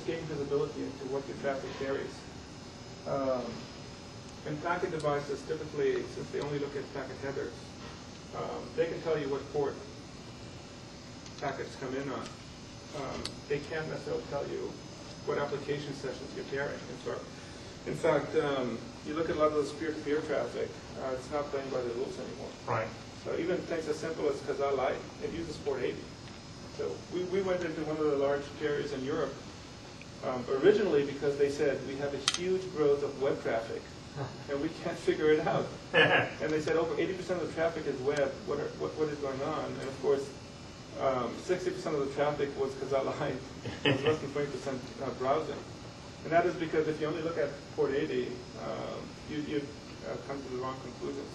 gain visibility into what your traffic carries. And packet devices typically, since they only look at packet headers, they can tell you what port packets come in on. They can't necessarily tell you what application sessions you're carrying. In fact, you look at a lot of this peer-to-peer traffic, it's not playing by the rules anymore. Right. So even things as simple as Kazaa Lite, it uses port 80. So we went into one of the large carriers in Europe originally because they said we have a huge growth of web traffic and we can't figure it out. And they said over 80% of the traffic is web. What is going on? And of course, 60% of the traffic was Kazaa Lite. It was less than 20% browsing. And that is because if you only look at port 80, you come to the wrong conclusions.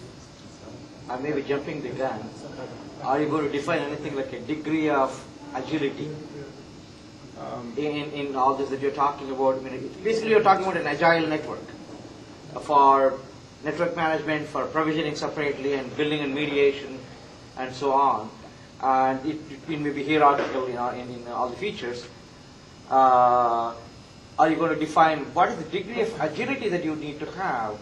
I may be jumping the gun. Are you going to define anything like a degree of agility in all this that you're talking about? I mean, basically, you're talking about an agile network for network management, for provisioning separately, and building and mediation, and so on. And it may be hierarchical in all the features. Are you going to define what is the degree of agility that you need to have?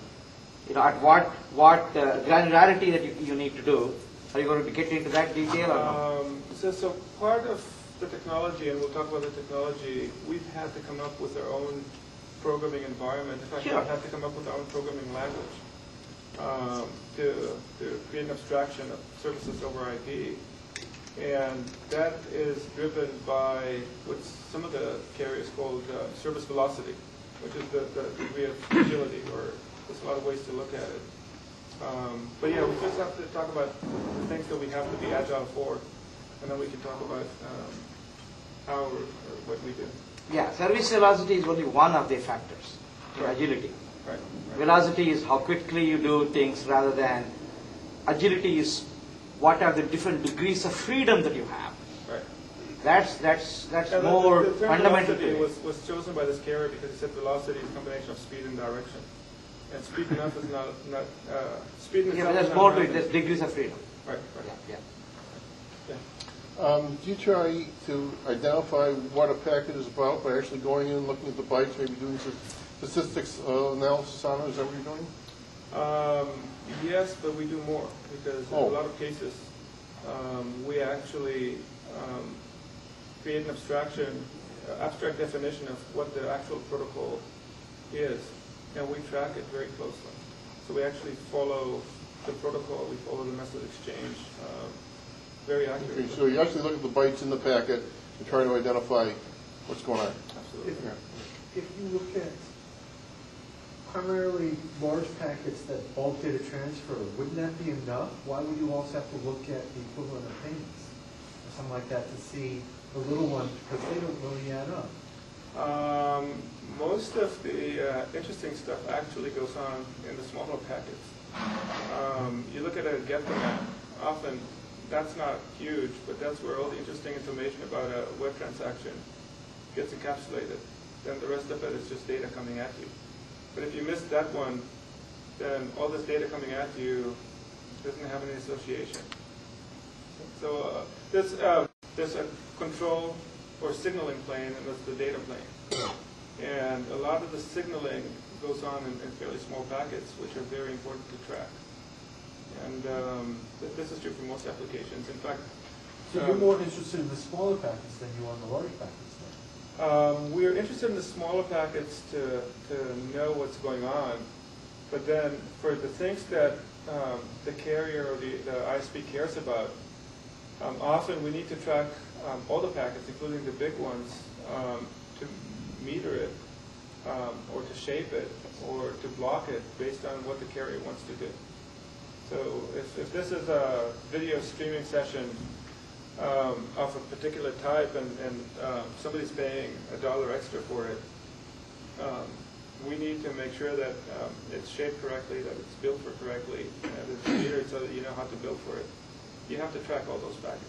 At what granularity that you need to do? Are you going to get into that detail or no? So part of the technology, and we'll talk about the technology, we've had to come up with our own programming environment. In fact, Sure. we've had to come up with our own programming language to create an abstraction of services over IP. And that is driven by what some of the carriers called service velocity, which is the degree of agility, or there's a lot of ways to look at it. But yeah, we just have to talk about the things that we have to be agile for, and then we can talk about how or what we do. Yeah, service velocity is only one of the factors in agility. Right. Velocity is how quickly you do things, rather than agility is what are the different degrees of freedom that you have. Right. That's And more the term fundamental velocity to it. was chosen by this carrier because he said velocity is a combination of speed and direction. And speed enough is not speed enough. Yeah, but there's more to it. There's degrees of freedom. Right. Yeah. Do you try to identify what a packet is about by actually going in, looking at the bytes, maybe doing some statistics analysis on it? Is that what you're doing? Yes, but we do more because in a lot of cases we actually create an abstract definition of what the actual protocol is, and we track it very closely. So we actually follow the protocol, we follow the message exchange very accurately. Okay, so you actually look at the bytes in the packet and try to identify what's going on. Absolutely. If you look at primarily large packets that bulk data transfer, wouldn't that be enough? Why would you also have to look at the equivalent of payments or something like that to see the little ones, because they don't really add up? Most of the interesting stuff actually goes on in the smaller packets. You look at a get command, often that's not huge, but that's where all the interesting information about a web transaction gets encapsulated. Then the rest of it is just data coming at you. But if you miss that one, then all this data coming at you doesn't have any association. So there's a control or signaling plane, and there's the data plane. And a lot of the signaling goes on in fairly small packets, which are very important to track. And this is true for most applications. In fact, So you're more interested in the smaller packets than you are in the large packets then? we're interested in the smaller packets to know what's going on, but then for the things that the carrier or the ISP cares about, often we need to track all the packets, including the big ones, to meter it, or to shape it, or to block it based on what the carrier wants to do. So if this is a video streaming session of a particular type and somebody's paying $1 extra for it, we need to make sure that it's shaped correctly, that it's built for correctly, and it's metered so that you know how to build for it. You have to track all those packets.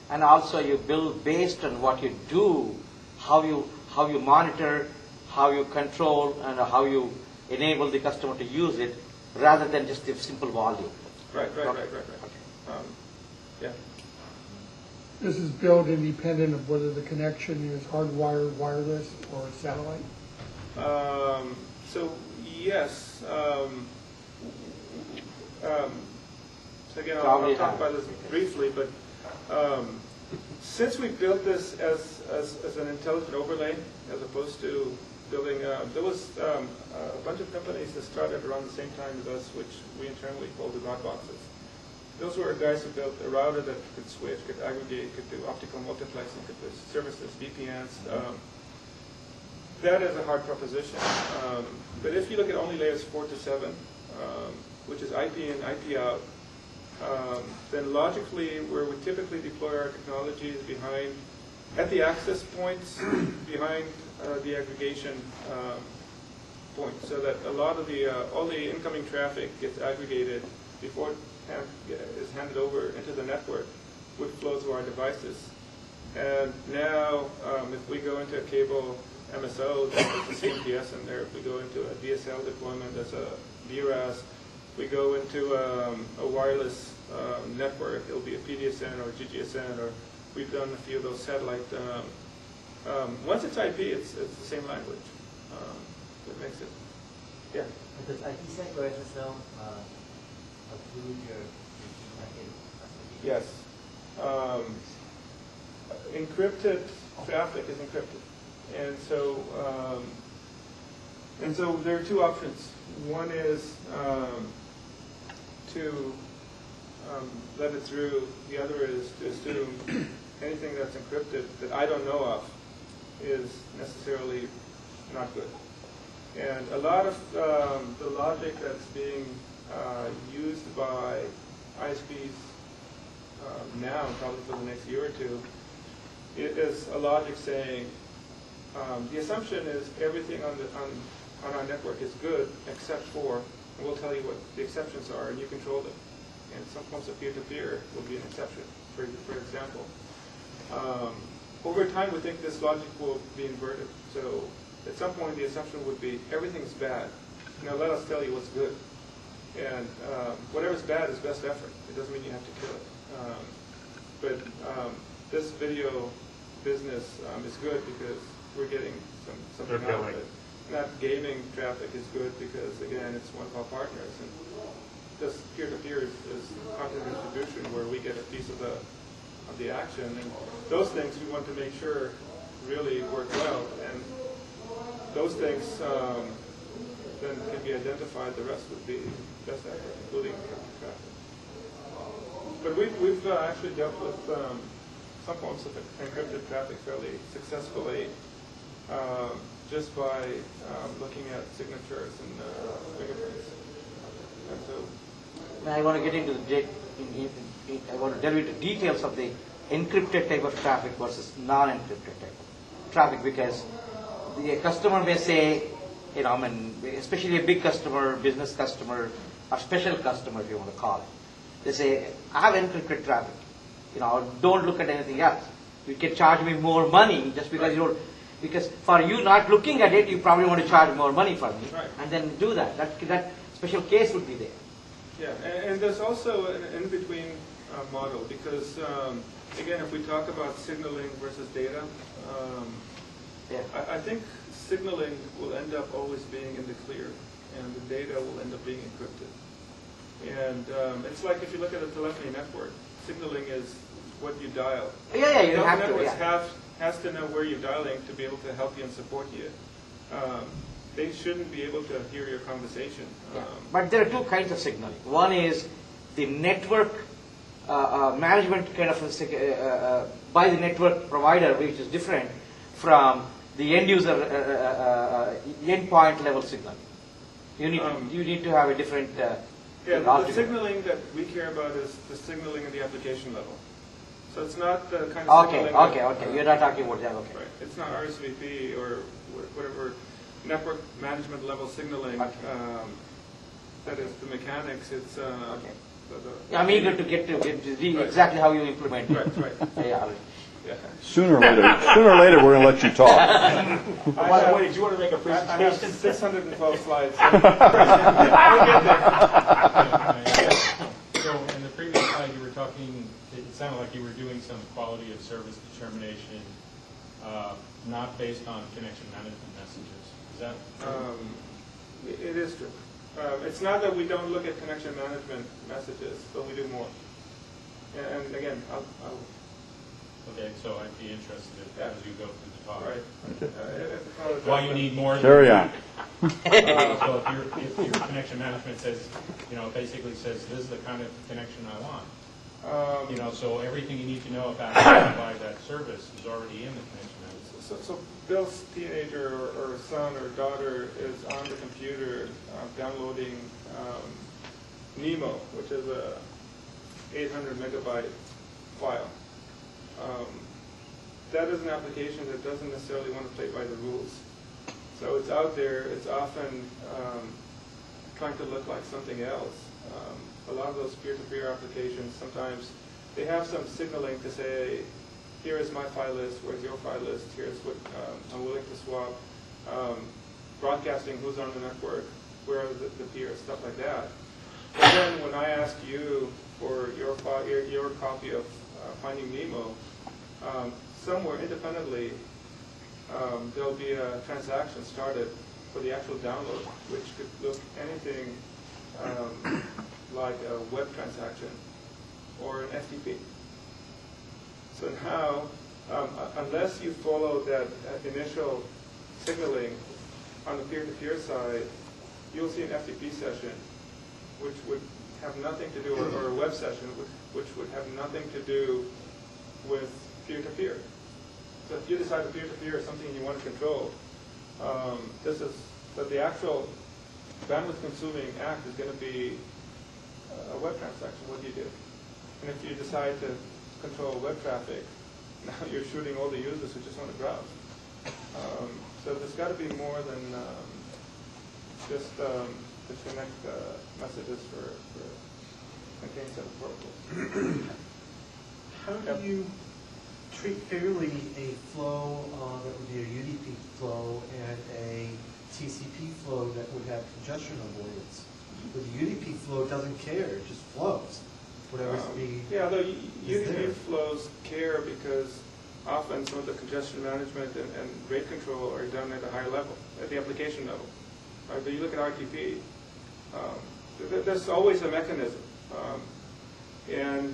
And also you build based on what you do, how you monitor, how you control, and how you enable the customer to use it, rather than just the simple volume. Right. Okay. Yeah. This is built independent of whether the connection is hardwired, wireless, or satellite? So yes. So again, I'll talk about this briefly, but since we built this as an intelligent overlay, as opposed to building, there was a bunch of companies that started around the same time as us, which we internally called the God boxes. Those were guys who built a router that could switch, could aggregate, could do optical multiplexing, could do services, VPNs. That is a hard proposition. But if you look at only layers 4 to 7, which is IP in, IP out, then logically where we typically deploy our technology is behind, at the access points, behind the aggregation point, so that a lot of the, all the incoming traffic gets aggregated before it is handed over into the network, would flow through our devices. And now, if we go into a cable MSO, there's a CMTS in there. If we go into a DSL deployment, there's a DRAS. We go into a wireless network, it'll be a PDSN or GGSN, or we've done a few of those satellite. Once it's IP, it's the same language. That makes it, yeah. Does IPsec or SSL include your packet? Yes. Encrypted traffic is encrypted. And so there are two options. One is to let it through. The other is to assume anything that's encrypted that I don't know of is necessarily not good. And a lot of the logic that's being used by ISPs now, and probably for the next year or two, it is a logic saying the assumption is everything on our network is good except for, and we'll tell you what the exceptions are, and you control them. And some forms of peer-to-peer will be an exception, for example. Over time, we think this logic will be inverted. So at some point, the assumption would be everything's bad. Now let us tell you what's good. And whatever's bad is best effort. It doesn't mean you have to kill it. But this video business is good because we're getting something out of it. That gaming traffic is good because, again, it's one of our partners. And this peer-to-peer is content distribution where we get a piece of the action. And those things we want to make sure really work well. And those things then can be identified. The rest would be best effort, including encrypted traffic. But we've actually dealt with some forms of encrypted traffic fairly successfully just by looking at signatures and fingerprints. And so, I want to get into the I want to delve into details of the encrypted type of traffic versus non-encrypted type of traffic, because the customer may say, you know, I mean, especially a big customer, business customer, or special customer, if you want to call it. They say, I have encrypted traffic. You know, don't look at anything else. You can charge me more money just because you don't. Because for you not looking at it, you probably want to charge more money for me, and then do that. That special case would be there. Yeah, and there's also an in-between model because, again, if we talk about signaling versus data, I think signaling will end up always being in the clear, and the data will end up being encrypted. And it's like if you look at a telephony network, signaling is what you dial. Yeah, you have to. Networks has to know where you're dialing to be able to help you and support you. They shouldn't be able to hear your conversation. But there are two kinds of signaling. One is the network management kind of by the network provider, which is different from the end user endpoint level signal. You need to have a different. The signaling that we care about is the signaling at the application level. So it's not the kind of signaling. Okay. You're not talking about that. Okay. Right. It's not RSVP or whatever network management level signaling. Okay. That is the mechanics. It's okay. I'm eager to get to exactly how you implement it. Right. Yeah. Sooner or later, we're going to let you talk. By the way, did you want to make a presentation? I have 612 slides. So in the previous slide, you were talking, it sounded like you were doing some quality of service determination, not based on connection management messages. Is that true? It is true. It's not that we don't look at connection management messages, but we do more. And again, I'll Okay, so I'd be interested as you go through the talk. right. Why you need more? Carry on. So if your connection management says, basically says this is the kind of connection I want. So everything you need to know about how to provide that service is already in the connection management. So Bill's teenager or son or daughter is on the computer downloading Nemo, which is a 800 megabyte file. That is an application that doesn't necessarily want to play by the rules. So it's out there. It's often trying to look like something else. A lot of those peer-to-peer applications, sometimes they have some signaling to say, here is my file list, where's your file list, here's what I'm willing to swap. Broadcasting who's on the network, where are the peers, stuff like that. But then when I ask you for your copy of Finding Nemo, somewhere independently, there'll be a transaction started for the actual download, which could look anything like a web transaction or an FTP. So now, unless you follow that initial signaling on the peer-to-peer side, you'll see an FTP session, which would have nothing to do, or a web session, which would have nothing to do with peer-to-peer. So if you decide that peer-to-peer is something you want to control, the actual bandwidth-consuming act is going to be a web transaction. What do you do? And if you decide to control web traffic, now you're shooting all the users who just want to browse. So there's got to be more than just to connect messages for contained set of protocols. How do you treat fairly a flow that would be a UDP flow and a TCP flow that would have congestion avoidance? But the UDP flow doesn't care, it just flows. Whatever speed. Yeah, although UDP flows care because often some of the congestion management and rate control are done at a higher level, at the application level. Right? But you look at RTP, there's always a mechanism, and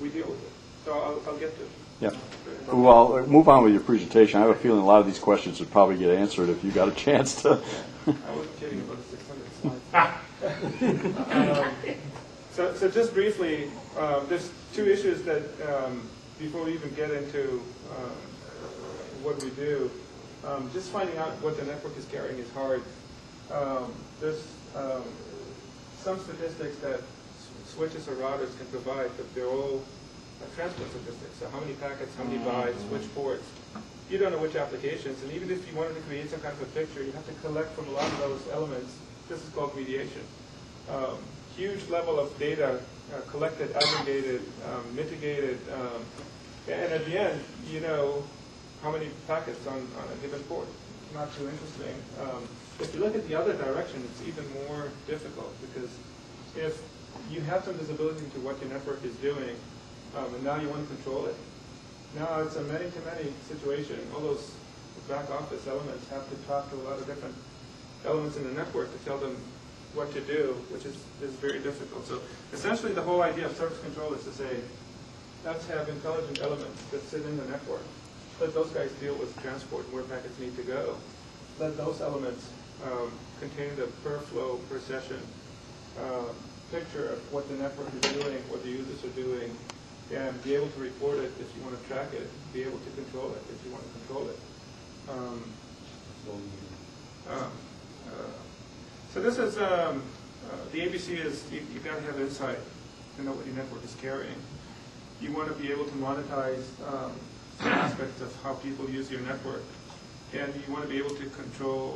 we deal with it. So I'll get to it. Yeah. Well, move on with your presentation. I have a feeling a lot of these questions would probably get answered if you got a chance to. I wasn't kidding about the 600 slides. So just briefly, there's two issues that before we even get into what we do, just finding out what the network is carrying is hard. There's some statistics that switches or routers can provide, but they're all transport statistics. So how many packets, how many bytes, which ports. You don't know which applications, and even if you wanted to create some kind of a picture, you have to collect from a lot of those elements. This is called mediation. Huge level of data collected, aggregated, mitigated, and at the end, you know how many packets on a given port. Not too interesting. If you look at the other direction, it's even more difficult because if you have some visibility into what your network is doing, and now you want to control it, now it's a many-to-many situation. All those back office elements have to talk to a lot of different elements in the network to tell them what to do, which is very difficult. So essentially the whole idea of service control is to say, let's have intelligent elements that sit in the network. Let those guys deal with transport and where packets need to go. Let those elements contain the per flow, per session picture of what the network is doing, what the users are doing, and be able to report it if you want to track it, be able to control it if you want to control it. So this is, the ABC is, you've got to have insight to know what your network is carrying. You want to be able to monetize some aspects of how people use your network, and you want to be able to control